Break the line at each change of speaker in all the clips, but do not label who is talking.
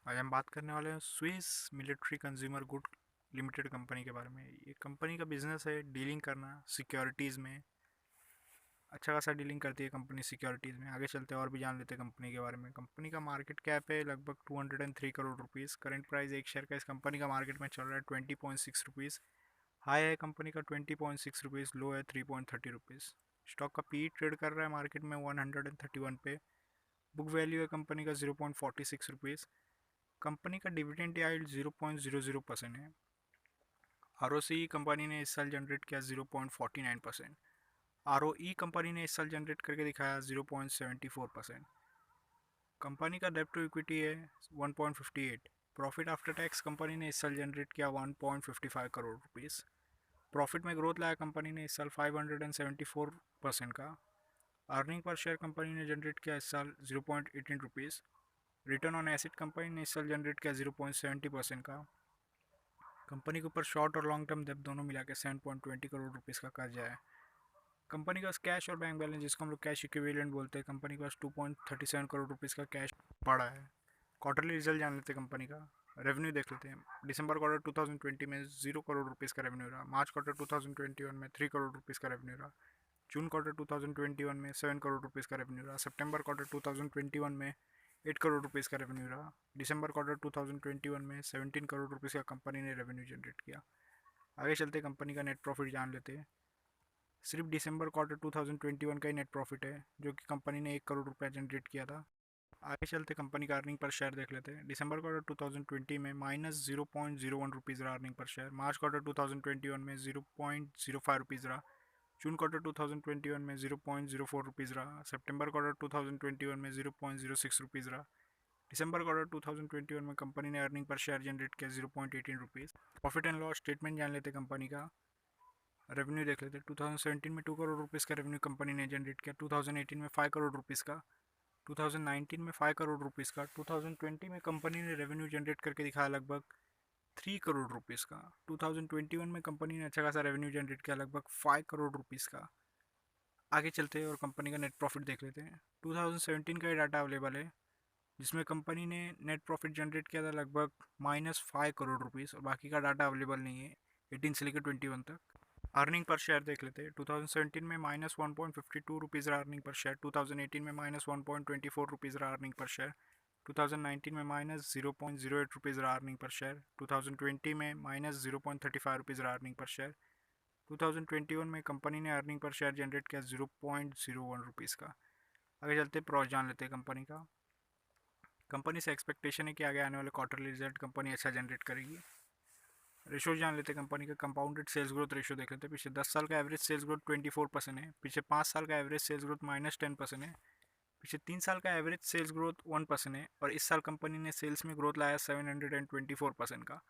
आज हम बात करने वाले हैं Swiss military consumer good limited company के बारे में। ये कंपनी का बिजनेस है डीलिंग करना सिक्योरिटीज़ में। अच्छा खासा डीलिंग करती है कंपनी सिक्योरिटीज़ में। आगे चलते हैं और भी जान लेते हैं कंपनी के बारे में। कंपनी का मार्केट कैप है लगभग 203 करोड़ रुपीज़। करंट प्राइस एक शेयर का इस कंपनी का मार्केट में चल रहा है 20.6 रुपीज़। हाई है कंपनी का 20.6 रुपीज़, लो है 3.30 रुपीज़। स्टॉक का पी ट्रेड कर रहा है मार्केट में 131 पे। बुक वैल्यू है कंपनी का 0.46 रुपीज़। कंपनी का डिविडेंड याइल्ड 0.00% है। आरओसी कंपनी ने इस साल जनरेट किया 0.49%। आरओई कंपनी ने इस साल जनरेट करके दिखाया 0.74%। कंपनी का डेब्ट टू इक्विटी है 1.58। प्रॉफिट आफ्टर टैक्स कंपनी ने इस साल जनरेट किया 1.55 करोड़ रुपीज़। प्रॉफिट में ग्रोथ लाया कंपनी ने इस साल 574% का। अर्निंग पर शेयर कंपनी ने जनरेट किया इस साल 0.18 rupees. Return on acid company ने इस साल जनरेट किया 0.70% का। कंपनी के ऊपर शॉर्ट और लॉन्ग टर्म डेब्ट दोनों मिला के 7.20 करोड़ रुपीज़ का कर्जा है। कंपनी के पास कैश और बैंक बैलेंस, जिसको हम लोग कैश इक्विवेलेंट बोलते हैं, कंपनी के पास 2.37 करोड़ रुपीज़ का कैश पड़ा है। क्वार्टरली रिजल्ट जान लेते हैं कंपनी का। रेवेन्यू देख लेते हैं। दिसंबर क्वार्टर 2020 में 0 करोड़ रुपीज़ का रेवेन्यू रहा। मार्च क्वार्टर 2021 में 3 करोड़ रुपीज़ का रेवेन्यू रहा। जून क्वार्टर 2021 में 7 करोड़ रुपीज़ का रेवेन्यू रहा। सितंबर क्वार्टर 2021 में 8 करोड़ रुपीज़ का रेवेन्यू रहा। दिसंबर क्वार्टर 2021 में 17 करोड़ रुपीज़ का कंपनी ने रेवेन्यू जनरेट किया। आगे चलते कंपनी का नेट प्रॉफिट जान लेते हैं। सिर्फ दिसंबर क्वार्टर 2021 का ही नेट प्रॉफिट है, जो कि कंपनी ने 1 करोड़ रुपया जनरेट किया था। आगे चलते कंपनी का अर्निंग पर शेयर देख लेते हैं। दिसंबर क्वार्टर 2020 में -0.01 रुपीज़ रहा अर्निंग पर शेयर। मार्च क्वार्टर 2021 में 0.05 रुपीज़ रहा। जून क्वार्टर 2021 में 0.04 रुपीज़ रहा। सितंबर क्वार्टर 2021 में 0.06 रुपीज़ रहा। दिसंबर क्वार्टर 2021 में कंपनी ने अर्निंग पर शेयर जनरेट किया 0.18 rupees. Profit and loss statement जान लेते कंपनी का। रेवेन्यू देख लेते हैं। 2017 में 2 करोड़ रुपीज़ का रेवेन्यू कंपनी ने जनरेट किया। 2018 में 5 करोड़ रुपीज़ का। 2019 में 5 करोड़ रुपीज़ का। 2020 में कंपनी ने रेवेन्यू जनरेट करके दिखाया लगभग 3 करोड़ रुपीज़ का। 2021 में कंपनी ने अच्छा खासा रेवेन्यू जनरेट किया लगभग 5 करोड़ रुपीज़ का। आगे चलते हैं और कंपनी का नेट प्रॉफिट देख लेते हैं। 2017 का ये डाटा अवेलेबल है, जिसमें कंपनी ने नेट प्रॉफिट जनरेट किया था लगभग -5 करोड़ रुपीज़, और बाकी का डाटा अवेलेबल नहीं है 18 से लेकर 21 तक। अर्निंग पर शेयर देख लेते हैं। 2017 में -1.52 रुपीज़ रहा अर्निंग पर शेयर। 2018 में -1.24 रुपीज़ रहा अर्निंग पर शेयर। 2019 में -0.08 रुपीज़ रहा अर्निंग पर शेयर। 2020 में -0.35 रुपीज़ रहा अर्निंग पर शेयर। 2021 में कंपनी ने अर्निंग पर शेयर जनरेट किया 0.01 रुपीज़ का। आगे चलते प्रॉस जान लेते हैं कंपनी का। कंपनी से एक्सपेक्टेशन है कि आगे आने वाले क्वार्टरली रिजल्ट कंपनी अच्छा जनरेट करेगी। रेशो जान लेते हैं कंपनी का। कंपाउंडेड सेल्स ग्रोथ रेशो देख लेते हैं। पिछले 10 साल का एवरेज सेल्स ग्रोथ 24% है। पिछले 5 साल का एवरेज सेल्स ग्रोथ -10% है। पिछले 3 साल का एवरेज सेल्स ग्रोथ 1% है, और इस साल कंपनी ने सेल्स में ग्रोथ लाया 724% का।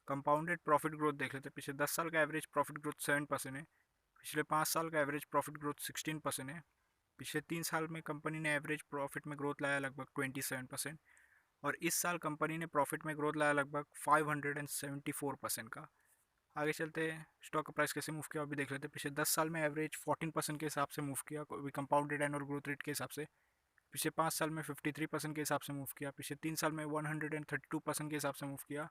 कंपाउंडेड प्रॉफिट ग्रोथ देख लेते हैं। पिछले 10 साल का एवरेज प्रॉफिट ग्रोथ 7% है। पिछले 5 साल का एवरेज प्रॉफिट ग्रोथ 16% है। पिछले 3 साल में कंपनी ने एवरेज प्रॉफिट में ग्रोथ लाया लगभग 27%, और इस साल कंपनी ने प्रॉफिट में ग्रोथ लाया लगभग 574% का। आगे चलते हैं स्टॉक का प्राइस कैसे मूव किया अभी देख लेते हैं। पिछले 10 साल में एवरेज 14% के हिसाब से मूव किया, कंपाउंडेड एनुअल ग्रोथ रेट के हिसाब से। पिछले 5 साल में 53% के हिसाब से मूव किया। पिछले 3 साल में 132% के हिसाब से मूव किया,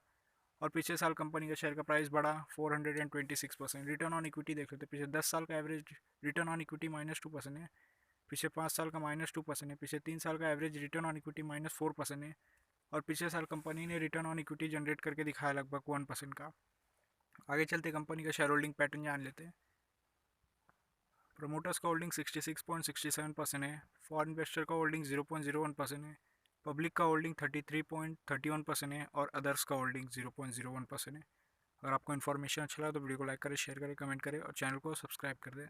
और पिछले साल कंपनी का शेयर का प्राइस बढ़ा 426%। रिटर्न ऑन इक्विटी देख लेते हैं। पिछले 10 साल का एवरेज रिटर्न ऑन इक्विटी -2% है। पिछले 5 साल का -2% है। पिछले 3 साल का एवरेज रिटर्न ऑन इक्विटी -4% है, और पिछले साल कंपनी ने रिटर्न ऑन इक्विटी जनरेट करके दिखाया लगभग 1% का। आगे चलते कंपनी का शेयर होल्डिंग पैटर्न जान लेते हैं। प्रमोटर्स का होल्डिंग 66.67% है। फॉरेन इन्वेस्टर का होल्डिंग 0.01% है। पब्लिक का होल्डिंग 33.31% है, और अदर्स का होल्डिंग 0.01% है। अगर आपको इन्फॉर्मेशन अच्छा लगा तो वीडियो को लाइक करें, शेयर करें, कमेंट करें, और चैनल को सब्सक्राइब कर दें।